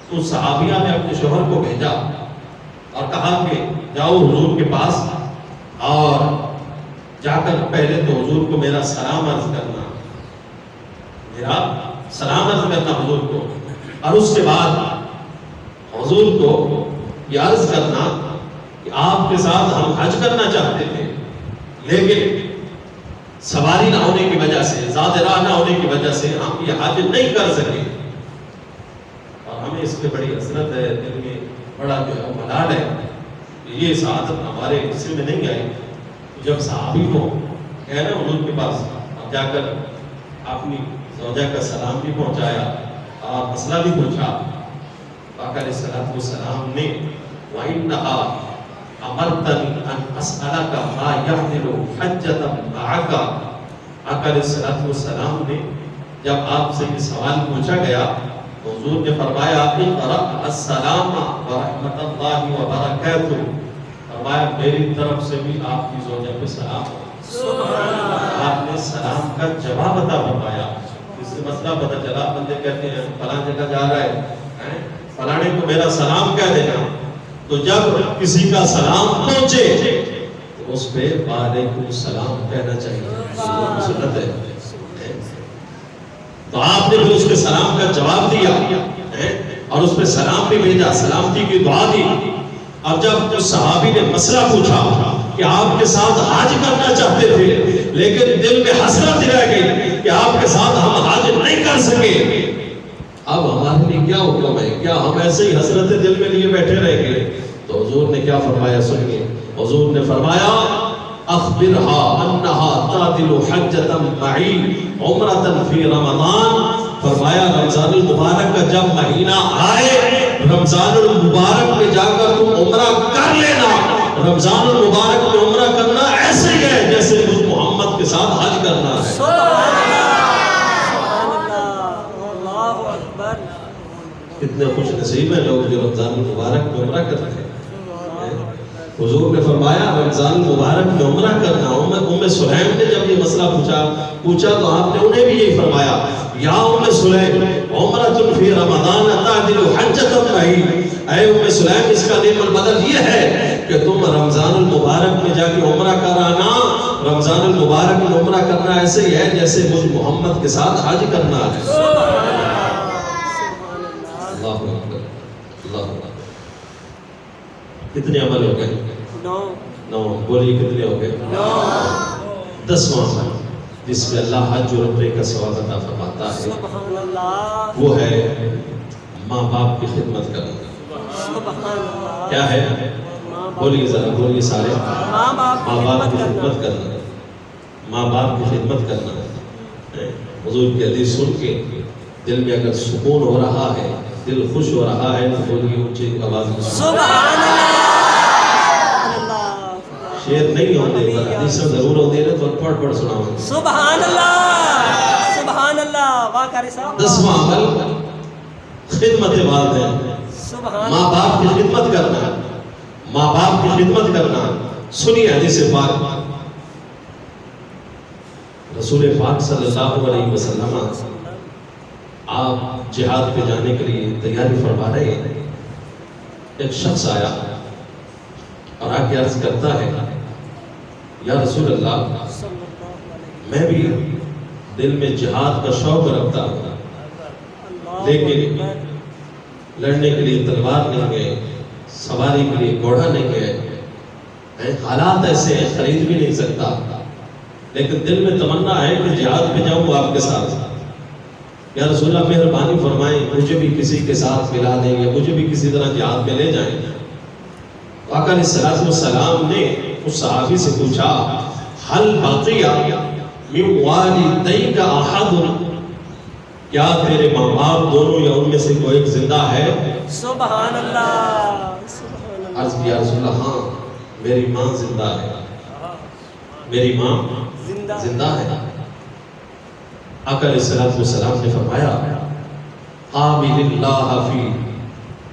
تو صحابیہ نے اپنے شوہر کو بھیجا اور کہا کہ جاؤ حضور کے پاس اور جا کر پہلے تو حضور کو میرا سلام عرض کرنا، میرا سلام عرض کرنا حضور کو، اور اس کے بعد حضور کو یہ عرض کرنا کہ آپ کے ساتھ ہم حج کرنا چاہتے تھے لیکن سواری نہ ہونے کی وجہ سے، زیادہ راہ نہ ہونے کی وجہ سے ہم یہ حج نہیں کر سکے. اور ہمیں اس پہ بڑی حسرت ہے، دل میں بڑا جو ہے ملال ہے، یہ سعادت ہمارے حصے میں نہیں آئی. جب صحابی کو کہنا حضور کے پاس اب جا کر اپنی زوجہ کا سلام بھی پہنچایا اور مسئلہ بھی پوچھا. آقا علیہ الصلوۃ والسلام نے وَإِنَّهَا امرتنی ان اسالک ما یحمل حجۃ معک. آقا علیہ الصلوۃ والسلام نے جب آپ سے یہ سوال پوچھا گیا تو حضور نے فرمایا اقرأ السلام ورحمۃ اللہ وبرکاتہ. فرمایا میری طرف سے بھی آپ کی زوجہ پہ سلام ہو. آپ نے سلام کا جواب عطا فرمایا. اس سے مسئلہ پتہ چلا. بندے کہتے ہیں فلاں جگہ جا رہا ہے فلانے کو میرا سلام کہہ دینا. تو جب کسی کا سلام پہنچے تو اس پہ وعلیکم السلام کہنا چاہیے. سنت ہے. تو آپ نے بھی اس کے سلام کا جواب دیا اور اس پہ سلام بھی بھیجا, سلامتی کی دعا دی. اب جب اس صحابی نے مسئلہ پوچھا کہ آپ کے ساتھ حج کرنا چاہتے تھے لیکن دل میں حسرت رہ گئی کہ آپ کے ساتھ ہم حج نہیں کر سکے, اب ہمارے لیے کیا حکم ہے؟ کیا ہم ایسے ہی حسرت دل میں لیے بیٹھے رہیں گے؟ تو حضور نے کیا فرمایا سنیے. حضور نے فرمایا اخبرها انها تعدل حجۃ معی عمرۃ فی رمضان. فرمایا رمضان المبارک کا جب مہینہ آئے رمضان المبارک میں جا کر تم عمرہ کر لینا. رمضان المبارک میں عمرہ کرنا ایسے ہی ہے جیسے مجھ محمد کے ساتھ حج کرنا ہے. کتنے خوش نصیب ہیں لوگ جو رمضان المبارک میں عمرہ کرتے ہیں. حضور نے فرمایا رمضان المبارک میں عمرہ کرنا. ام سلیم نے جب یہ مسئلہ پوچھا تو آپ نے انہیں بھی یہی فرمایا یا ام سلیم عمرۃ فی رمضان تعدل حجۃ معی. اے ام سلیم اس کا نعم البدل یہ ہے کہ تم رمضان المبارک میں جا کے عمرہ کرانا. رمضان المبارک میں عمرہ کرنا ایسے ہی ہے جیسے مجھ محمد کے ساتھ حج کرنا ہے. اللہ اکبر اللہ اکبر. کتنے عمل ہو گئے؟ 9. بولیے کتنے ہو گئے؟ 10واں عمل جس میں اللہ حج اور عمرے کا ثواب عطا فرماتا ہے وہ ہے ماں باپ کی خدمت کرنا. کیا ہے؟ بولیے ذرا بولیے سارے. ماں باپ کی خدمت کرنا. ماں باپ کی خدمت کرنا. حضور کی حدیث سن کے دل میں اگر سکون ہو رہا ہے, دل خوش ہو رہا ہے تو بولیے اونچی آواز میں سبحان اللہ. شعر نہیں ہوتے پر حدیثیں ضرور ہوتے ہیں تو پڑھ سناؤں. سبحان اللہ سبحان اللہ. واہ قاری صاحب. 10واں عمل خدمت والدین. ماں باپ کی خدمت کرنا. ماں باپ کی خدمت کرنا. سنیے حدیث پاک. رسول پاک صلی اللہ علیہ وسلم آپ جہاد پہ جانے کے لیے تیاری فرما رہے ہیں. ایک شخص آیا اور آ کے عرض کرتا ہے یا رسول اللہ میں بھی دل میں جہاد کا شوق رکھتا ہوں لیکن لڑنے کے لیے تلوار نہیں گئے, سواری کے لیے گھوڑا نہیں گئے, حالات ایسے ہیں خرید بھی نہیں سکتا لیکن دل میں تمنا ہے کہ جہاد پہ جاؤں آپ کے ساتھ. یا رسول اللہ مہربانی فرمائیں مجھے بھی کسی کے ساتھ ملا دیں یا مجھے بھی کسی طرح جہاد میں لے جائیں. آقا علیہ الصلوۃ والسلام نے اس صحابی سے پوچھا هل بقي من والديك احد. کیا تیرے ماں باپ دونوں یا ان میں سے کوئی ایک زندہ ہے؟ سبحان اللہ. عرض کیا رسول اللہ ہاں میری ماں زندہ ہے. میری ماں زندہ ہے. آقا علیہ الصلوۃ والسلام نے فرمایا عامل اللہ فی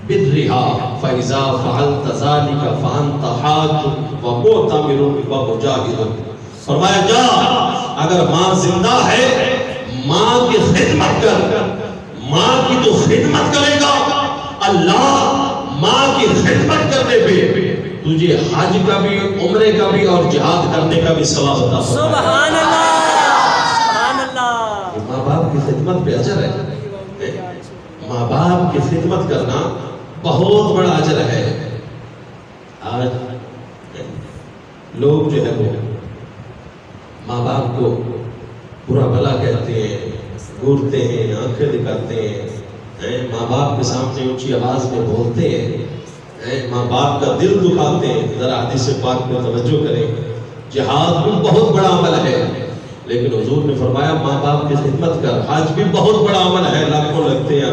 برها فاذا فعلت ذلك فانت حاج ومعتمر ومجاہد. فرمایا جا اگر ماں زندہ ہے ماں کی خدمت کر. ماں کی تو خدمت کرے گا اللہ ماں کی خدمت کرنے پہ تجھے حج کا بھی عمرے کا بھی اور جہاد کرنے کا بھی ثواب عطا فرمائے. سبحان اللہ سبحان اللہ. ماں باپ کی خدمت پہ اجر ہے. ماں باپ کی خدمت کرنا بہت بڑا اجر ہے. آج لوگ جو ہے وہ ماں باپ کو برا بھلا کہتے ہیں, گھورتے ہیں, آنکھیں دکھاتے ہیں, ماں باپ کے سامنے اونچی آواز میں بولتے ہیں, ماں باپ کا دل دکھاتے ہیں. ذرا حدیث پاک میں توجہ کریں. جہاد بھی بہت بڑا عمل ہے لیکن حضور نے فرمایا ماں باپ کی خدمت کر. حج بھی بہت بڑا عمل ہے, لاکھوں لگتے ہیں,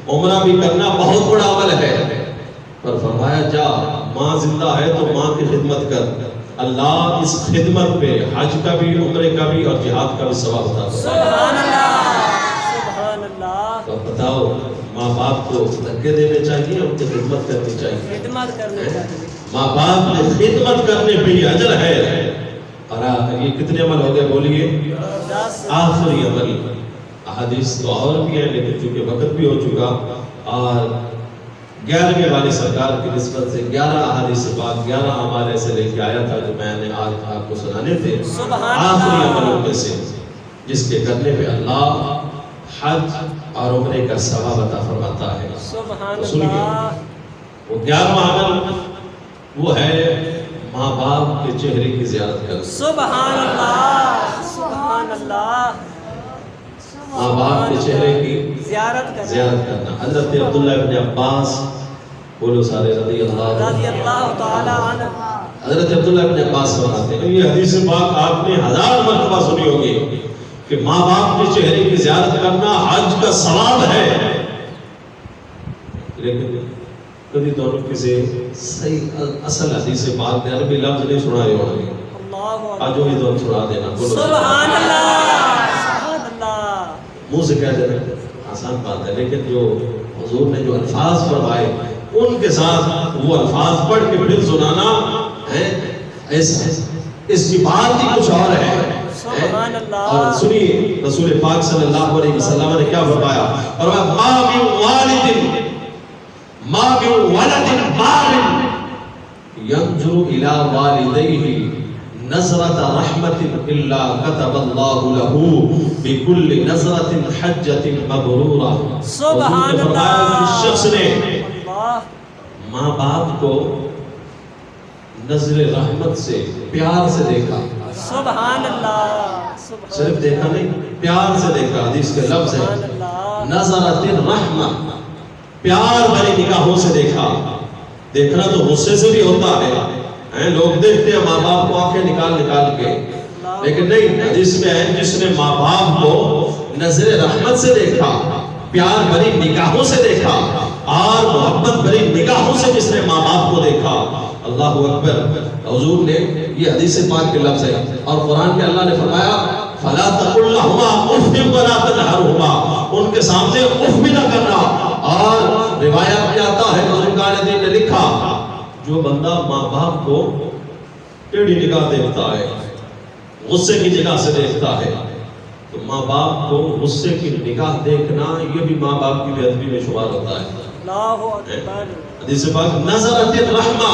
عمرہ بھی کرنا بہت بڑا عمل ہے, پر فرمایا جا ماں زندہ ہے تو ماں کی خدمت کر, اللہ اس خدمت پہ حج کا بھی, عمرے کا بھی اور جہاد کا بھی ثواب عطا کرے. سبحان اللہ, سبحان اللہ. تو بتاؤ ماں باپ کو دھکے دینے چاہیے, ان کی خدمت کرنی چاہیے. خدمت کرنے چاہیے. ماں باپ نے خدمت کرنے پہ ہی اجر ہے. اور یہ کتنے عمل ہو گئے بولیے؟ آخری عمل. احادیث تو اور بھی ہیں لیکن چونکہ وقت بھی ہو چکا, اور 11ویں والی سرکار کی نسبت سے 11 احادیث پاک 11 اعمال ایسے لے کے آیا تھا جو میں نے آج آپ کو سنانے تھے. آخری عملوں میں سے جس کے کرنے پہ اللہ حج اور عمرے کا ثواب عطا فرماتا ہے. سبحان سنیے اللہ. وہ 11واں عمل وہ ہے ماں باپ کے چہرے کی زیارت کرنا. سبحان اللہ, سبحان اللہ. ماں باپ کے چہرے کی زیارت کرنا. حضرت عبداللہ ابن عباس, بولو سارے رضی اللہ تعالی عنہ. حضرت عبداللہ ابن عباس فرماتے ہیں, یہ حدیث پاک آپ نے 1000 مرتبہ سنی ہوگی کہ ماں باپ کے چہرے کی زیارت کرنا حج کا ثواب ہے. لیکن کبھی دونوں کسی صحیح اصل حدیث پاک نے عربی لفظ نہیں سنائے ہوئے, آج وہی دونوں سنا دینا. بولو سبحان اللہ, سبحان اللہ. منہ سے کہہ دینا آسان بات ہے, لیکن جو حضور نے جو الفاظ فرمائے ان کے ساتھ وہ الفاظ پڑھ کے پھر سنانا ہے, ایسا اس کی بات ہی کچھ اور ہے. سبحان اللہ. اور سنیے رسول پاک صلی اللہ علیہ وسلم نے کیا فرمایا, فرمایا ما من ولد بار ينظر الى والديه نظرة رحمة الا كتب الله له بكل نظرة حجة مبرورة. سبحان اللہ. جس شخص نے ماں باپ کو نظر رحمت سے پیار سے دیکھا, سبحان اللہ, صرف دیکھا نہیں پیار سے دیکھا, حدیث کے لفظ ہے نظرۃ الرحمہ, پیار بھری نگاہوں سے دیکھا. دیکھنا تو غصے سے بھی ہوتا ہے, لوگ دیکھتے ہیں ماں باپ کو آنکھیں نکال کے, لیکن نہیں, حدیث میں ہے جس نے ماں باپ کو نظر رحمت سے دیکھا, پیار بھری نگاہوں سے دیکھا اور محبت بھری نگاہوں سے جس نے ماں باپ کو دیکھا. اللہ اکبر. حضور نے یہ حدیث پاک کے لفظ ہے, اور قرآن میں اللہ نے فرمایا فلا تقل لهما اف ولا تنهرهما, ان کے سامنے اف بھی نہ کرنا. اور روایت میں آتا ہے بزرگان دین نے لکھا جو بندہ ماں باپ کو ٹیڑھی نگاہ دیکھتا ہے, غصے کی جگہ سے دیکھتا ہے, تو ماں باپ کو غصے کی نگاہ دیکھنا یہ بھی ماں باپ کی بے ادبی میں شمار ہوتا ہے. اللہ اکبر. حدیث پاک نظرۃ الرحمہ,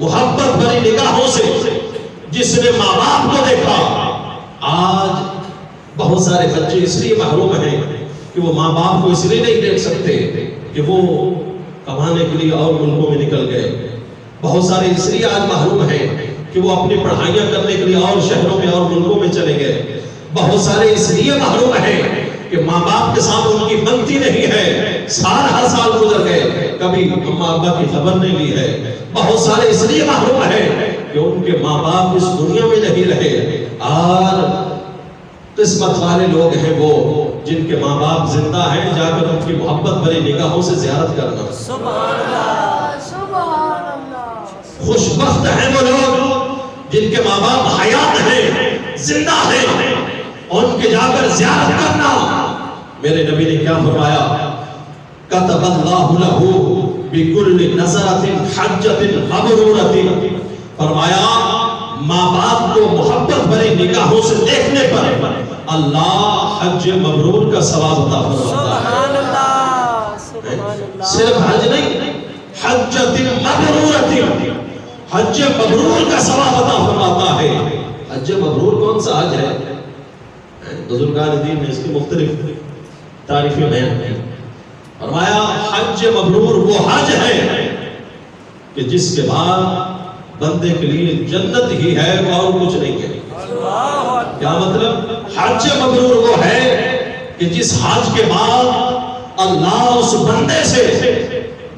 محبت بھری نگاہوں سے جس نے ماں باپ کو دیکھا. آج بہت سارے بچے اس لیے محروم ہیں کہ وہ ماں باپ کو اس لیے نہیں دیکھ سکتے کہ وہ کمانے کے لیے اور ملکوں میں نکل گئے. بہت سارے اس لیے آج محروم ہیں کہ وہ اپنی پڑھائیاں کرنے کے لیے اور شہروں میں اور ملکوں میں چلے گئے. بہت سارے اس لیے محروم ہیں کہ ماں باپ کے ساتھ ان کی بنتی نہیں ہے, سال ہر سال گزر گئے, کبھی ماں ابا کی خبر نہیں لی ہے. بہت سارے اس لیے محروم ہیں کہ ان کے ماں باپ اس دنیا میں نہیں رہے. اور قسمت والے لوگ ہیں وہ جن کے ماں باپ زندہ ہیں, جا کر ان کی محبت بھری نگاہوں سے زیارت کرنا. سبحان اللہ, سبحان اللہ. خوش بخت ہیں وہ لوگ جن کے ماں باپ حیات ہیں, زندہ ہیں, ان کے جا کر زیارت کرنا. میرے نبی نے کیا فرمایا, کتب اللہ لہ بکل نظرۃ حجۃ مبرورۃ. فرمایا ماں باپ کو محبت بھری نگاہوں سے دیکھنے پر اللہ حج مبرور کا ثواب عطا فرماتا ہے. سبحان اللہ, سبحان اللہ. صرف حج نہیں, حجۃ مبرورۃ, حج مبرور کا ثواب عطا فرماتا ہے. حج مبرور کون سا حج ہے؟ بزرگان دین نے اس کی مختلف تعریفیں بیان کی. فرمایا حج مبرور وہ حج ہے کہ جس کے بعد بندے کے لیے جنت ہی ہے اور کچھ نہیں ہے. کیا مطلب؟ حج مبرور وہ ہے کہ جس حج کے بعد اللہ اس بندے سے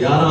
11